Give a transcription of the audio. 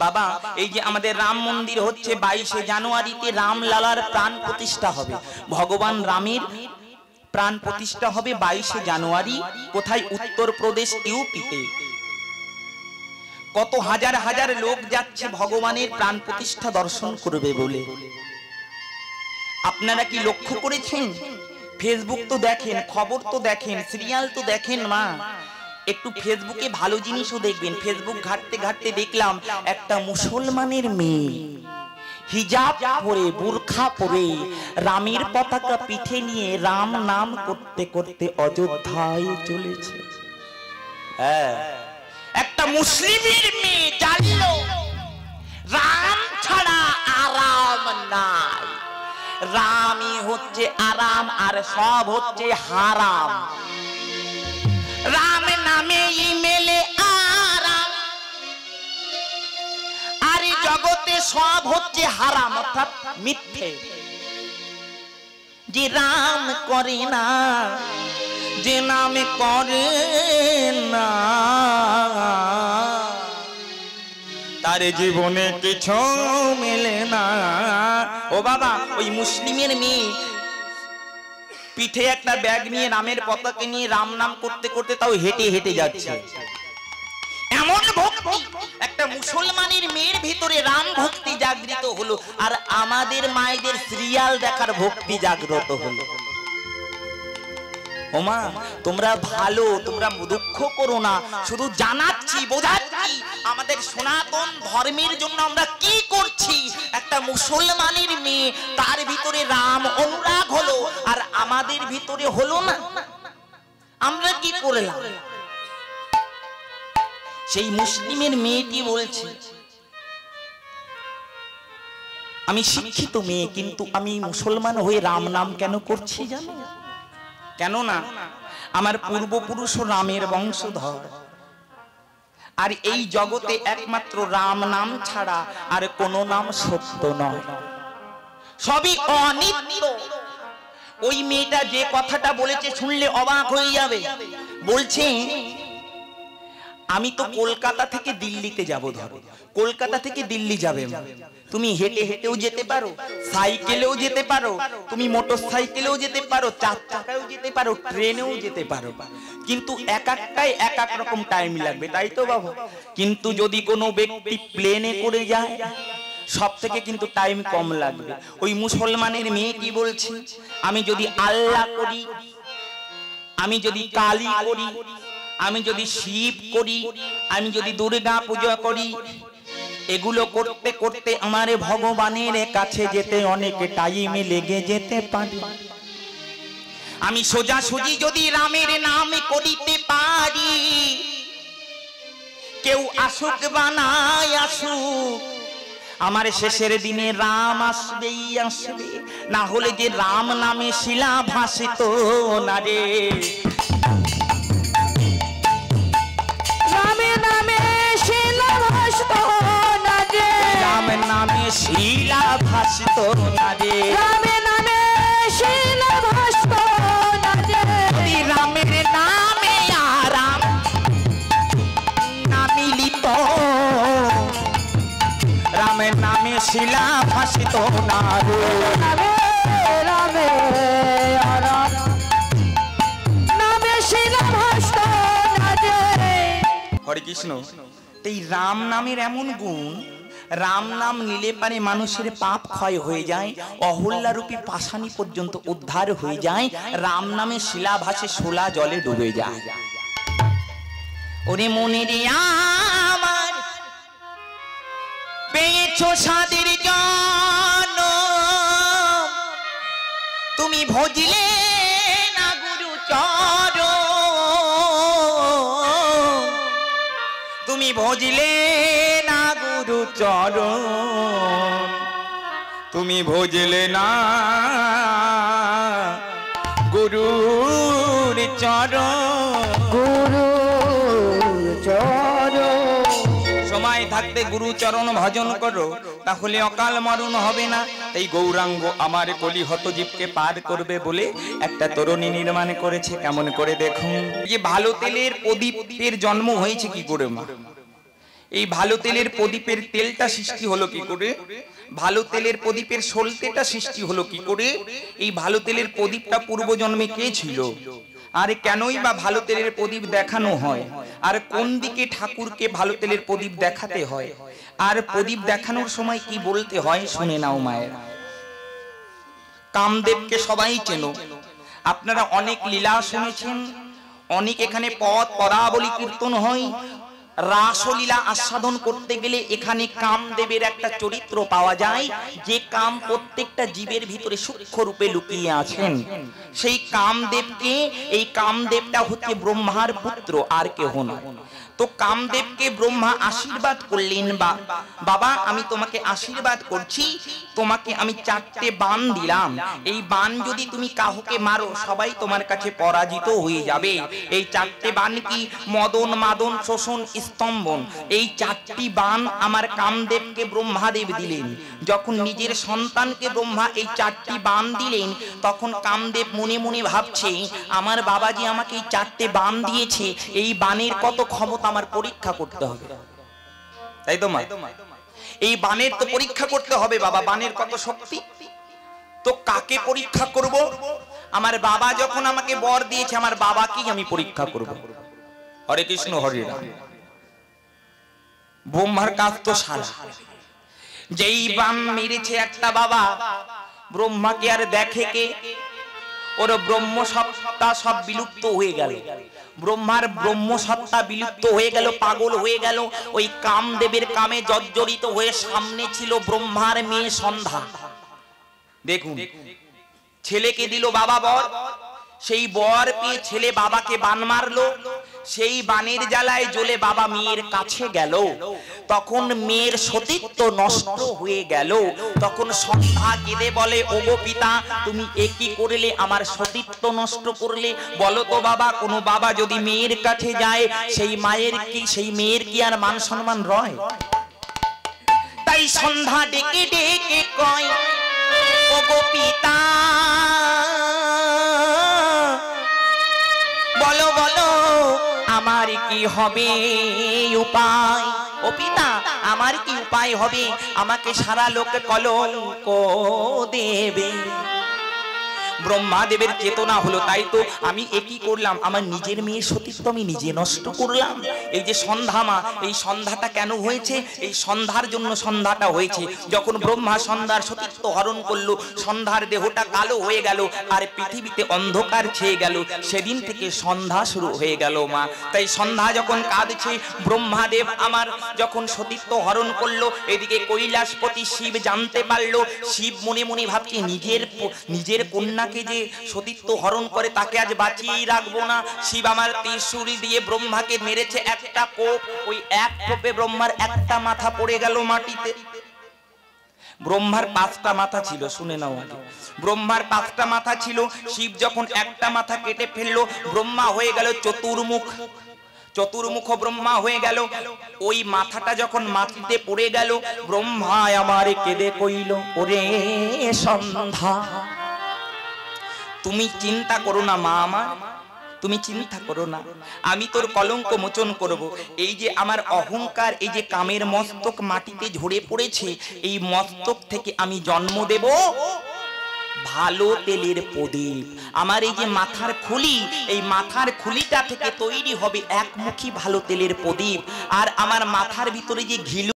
বাবা এই যে আমাদের রাম মন্দির হচ্ছে 22শে জানুয়ারিতে রামলালার প্রাণ প্রতিষ্ঠা হবে। ভগবান রামের প্রাণ প্রতিষ্ঠা হবে 22শে জানুয়ারি। কোথায়? উত্তরপ্রদেশ, ইউপিতে। কত হাজার হাজার লোক যাচ্ছে ভগবানের প্রাণ প্রতিষ্ঠা দর্শন করবে বলে। আপনারা কি লক্ষ্য করেছেন? ফেসবুক তো দেখেন, খবর তো দেখেন, সিরিয়াল তো দেখেন মা, একটু ফেসবুকে ভালো জিনিসও দেখবেন। ফেসবুক ঘাটতে ঘাটতে দেখলাম একটা মুসলমানের মেয়ে হিজাব পরে, বুরখা পরে, রামের পতাকা পিঠে নিয়ে রাম নাম করতে করতে অযোধ্যায় চলেছে। হ্যাঁ, একটা মুসলিমের মেয়ে জানলো রাম ছাড়া আরাম নাই, রামই হচ্ছে আরাম আর সব হচ্ছে হারাম। রাম নামে মেলে আরাম, আর জগতে সব হচ্ছে হারাম অর্থাৎ মিথ্যে। যে রাম করে না, যে নামে করে না, তার জীবনে কিছু মেলে না। ও বাবা, ওই মুসলিমের মেয়ে পিঠে একটা ব্যাগ নিয়ে রামের পতাকা নিয়ে রাম নাম করতে করতে তাও হেঁটে হেঁটে যাচ্ছে। এমন ভক্তি একটা মুসলমানের মেয়ের ভিতরে রাম ভক্তি জাগৃত হলো, আর আমাদের মায়েদের সিরিয়াল দেখার ভক্তি জাগ্রত হলো। ওমা তোমরা ভালো, তোমরা দুঃখ করো না, শুধু জানাচ্ছি, বোঝাচ্ছি আমাদের সনাতন ধর্মের জন্য আমরা কি করছি। একটা মুসলমানের মেয়ে, তার ভিতরে রাম অনুরাগ হলো, আর আমাদের ভিতরে হলো না। আমরা কি করলাম? সেই মুসলিমের মেয়েটি বলছে, আমি শিক্ষিত মেয়ে, কিন্তু আমি মুসলমান হয়ে রাম নাম কেন করছি জানো? কেননা আমার পূর্বপুরুষ রামের বংশধর, আর এই জগতে একমাত্র রাম নাম ছাড়া আর কোন নাম সত্য নয়, সবই অনিত্য। ওই মেয়েটা যে কথাটা বলেছে শুনলে অবাক হয়ে যাবে। বলছে আমি তো কলকাতা থেকে দিল্লিতে যাব, ধরো কলকাতা থেকে দিল্লি যাবে, তুমি হেঁটে হেঁটেও যেতে পারো, সাইকেলেও যেতে পারো, তুমি মোটর সাইকেলেও যেতে পারো, 4 চাকায়ও যেতে পারো, ট্রেনেও যেতে পারো, কিন্তু এক একটাই এক এক রকম টাইম লাগবে, তাই তো বাবা? কিন্তু যদি কোনো ব্যক্তি প্লেনে করে যায় সব থেকে কিন্তু টাইম কম লাগবে। ওই মুসলমানের মেয়ে কি বলছে, আমি যদি আল্লাহ করি, আমি যদি কালী করি, আমি যদি শিব করি, আমি যদি দুর্গা পূজা করি, এগুলো করতে করতে আমার ভগবানের কাছে যেতে অনেক টাইম লেগে যেতে পারে। আমি সোজাসুজি যদি রামের নাম করিতে পারি, কেউ আসুক বা নাই আসুক, আমার শেষের দিনে রাম আসবেই আসবে, না হলে যে রাম নামে শিলা ভাসিত না রে। রাম নামে শিলা ভাসিত না রে, রাম নামে শিলা ভাসিত না রে, রাম নামে শিলা ভাসিত না রে। রামের নামে আরাম না মিলিত, রামের নামে শিলা ভাসিত না রে, রামে আরাম নামে শিলা ভাসিত না রে। হরে কৃষ্ণ। এই রাম নামের এমন গুণ, রাম নাম নিলে পারে মানুষের পাপ ক্ষয় হয়ে যায়, অহল্যা রূপী পাশানি পর্যন্ত উদ্ধার হয়ে যায়, রাম নামে শিলা ভাসে, শোলা জলে ডুবে যায়। ওরে মনে রে আমার পেয়েছো সাদের জন, তুমি ভজিলে না গুরু চরণ, তুমি ভজিলে না গুরু চরণ, তুমি ভজিলে না গুরুর চরণ, গুরুর চরণ। সময় থাকতে গুরু চরণ ভজন করো, তাহলে অকাল মরণ হবে না। তাই গৌরাঙ্গ আমার কলিহত জীবকে পার করবে বলে একটা তরুণী নির্মাণ করেছে। কেমন করে দেখুন, যে ভালো তেলের প্রদীপের জন্ম হয়েছে কি করে মা? এই ভালো তেলের প্রদীপের তেলটা সৃষ্টি হলো কি করে? ভালো তেলের প্রদীপের সলতেটা সৃষ্টি হলো কি করে? এই ভালো তেলের প্রদীপটা পূর্বজন্মে কে ছিল? আর কেনই বা ভালো তেলের প্রদীপ দেখানো হয়? আর কোন দিকে ঠাকুরকে ভালো তেলের প্রদীপ দেখাতে হয়? আর প্রদীপ দেখানোর সময় কি বলতে হয় শুনে নাও মায়ের। কামদেবকে সবাই চেনো, আপনারা অনেক লীলা শুনেছেন, অনেক এখানে পদ পদাবলী কীর্তন হয়। রাসলীলা আস্বাদন করতে গেলে এখানে কামদেবের একটা চরিত্র পাওয়া যায়, যে কাম প্রত্যেকটা জীবের ভিতরে সূক্ষ্ম রূপে লুকিয়ে আছেন। সেই কামদেবকে, এই কামদেবটা হচ্ছে ব্রহ্মার পুত্র, আর কেহ নয়। তো কামদেবকে ব্রহ্মা আশীর্বাদ করলেন, বাবা আমি তোমাকে আশীর্বাদ করছি, তোমাকে আমি 4টে বাণ দিলাম, এই বাণ যদি তুমি কাউকে মারো সবাই তোমার কাছে পরাজিত হয়ে যাবে। এই 4টে বাণ কি? মদন, মাদন, শোষণ, স্তম্ভন। এই 4টি বাণ আমার কামদেবকে ব্রহ্মাদেব দিলেন। যখন নিজের সন্তানকে ব্রহ্মা এই 4টি বাণ দিলেন, তখন কামদেব মনে মনে ভাবছে, আমার বাবাজি আমাকে এই 4টে বাণ দিয়েছে, এই বাণের কত ক্ষমতা আমার পরীক্ষা করতে হবে, তাই তো মা? এই বাণের তো পরীক্ষা করতে হবে বাবা, বাণের কত শক্তি। তো কাকে পরীক্ষা করব? আমার বাবা যখন আমাকে বর দিয়েছে, আমার বাবাকেই আমি পরীক্ষা করব। হরে কৃষ্ণ হরে রাম। ব্রহ্মার কাজ তো সারা, যেই বাণ মেরেছে একটা বাবা, ব্রহ্মাকে আর দেখে কে? ওর ব্রহ্ম সত্তা সব বিলুপ্ত হয়ে গেল। ব্রহ্মার ব্রহ্ম সত্তা বিলুপ্ত হয়ে গেল, পাগল হয়ে গেল। ওই কামদেবের কামে জর্জরিত হয়ে সামনে ছিল ব্রহ্মার মেয়ে সন্ধ্যা। দেখুন, ছেলেকে দিল বাবা বর, সেই বর পেয়ে ছেলে বাবাকে বান মারলো। সেই বানের জ্বালায় জ্বলে বাবা মেয়ের কাছে গেল, তখন মেয়ের সতীত্ব নষ্ট হয়ে গেল। তখন সন্ধ্যা কেঁদে বলে, ওগো পিতা তুমি একই করলে, আমার সতীত্ব নষ্ট করলে। বলো তো বাবা, কোনো বাবা যদি মেয়ের কাছে যায়, সেই মায়ের কি, সেই মেয়ের কি আর মান সম্মান রয়? তাই সন্ধ্যা ডেকে ডেকে কয়, ওগো পিতা বলো বলো আমার কি হবে উপায়? ও পিতা আমার কি উপায় হবে? আমাকে সারা লোকে কলঙ্ক দেবে। ব্রহ্মাদেবের চেতনা হলো, তাই তো আমি একই করলাম, আমার নিজের মেয়ের সতীত্ব আমি নিজে নষ্ট করলাম। এই যে সন্ধ্যা মা, এই সন্ধ্যাটা কেন হয়েছে? এই সন্ধ্যার জন্য সন্ধ্যাটা হয়েছে। যখন ব্রহ্মা সন্ধ্যার সতীত্ব হরণ করলো, সন্ধ্যার দেহটা কালো হয়ে গেল, আর পৃথিবীতে অন্ধকার ছেয়ে গেল। সেদিন থেকে সন্ধ্যা শুরু হয়ে গেল মা। তাই সন্ধ্যা যখন কাঁদছে, ব্রহ্মাদেব আমার যখন সতীত্ব হরণ করলো, এদিকে কৈলাসপতি শিব জানতে পারলো। শিব মনে মনে ভাবছে, নিজের কন্যা যে সতীত্ব হরণ করে তাকে আজ বাঁচিয়েই রাখবো না। শিব আমার ত্রিশূল দিয়ে ব্রহ্মাকে মেরেছে একটা কোপ, ওই এক কোপে ব্রহ্মার একটা মাথা পড়ে গেল মাটিতে। ব্রহ্মার 5টা মাথা ছিল, শুনে নাও আগে। ব্রহ্মার 5টা মাথা ছিল, শিব যখন একটা মাথা কেটে ফেললো, ব্রহ্মা হয়ে গেল চতুর্মুখ। চতুর্মুখ ব্রহ্মা হয়ে গেল। ওই মাথাটা যখন মাটিতে পড়ে গেল, ব্রহ্মা আমার কেঁদে কইল, ওরে সন্ধ্যা তুমি চিন্তা করো না মা আমার, তুমি চিন্তা করো না, আমি তোর কলঙ্ক মোচন করব। এই যে আমার অহংকার, এই যে কামের মস্তক মাটিতে ঝরে পড়েছে, এই মস্তক থেকে আমি জন্ম দেব ভালো তেলের প্রদীপ। আমার এই যে মাথার খুলি, এই মাথার খুলিটা থেকে তৈরি হবে একমুখী ভালো তেলের প্রদীপ। আর আমার মাথার ভিতরে যে ঘিলু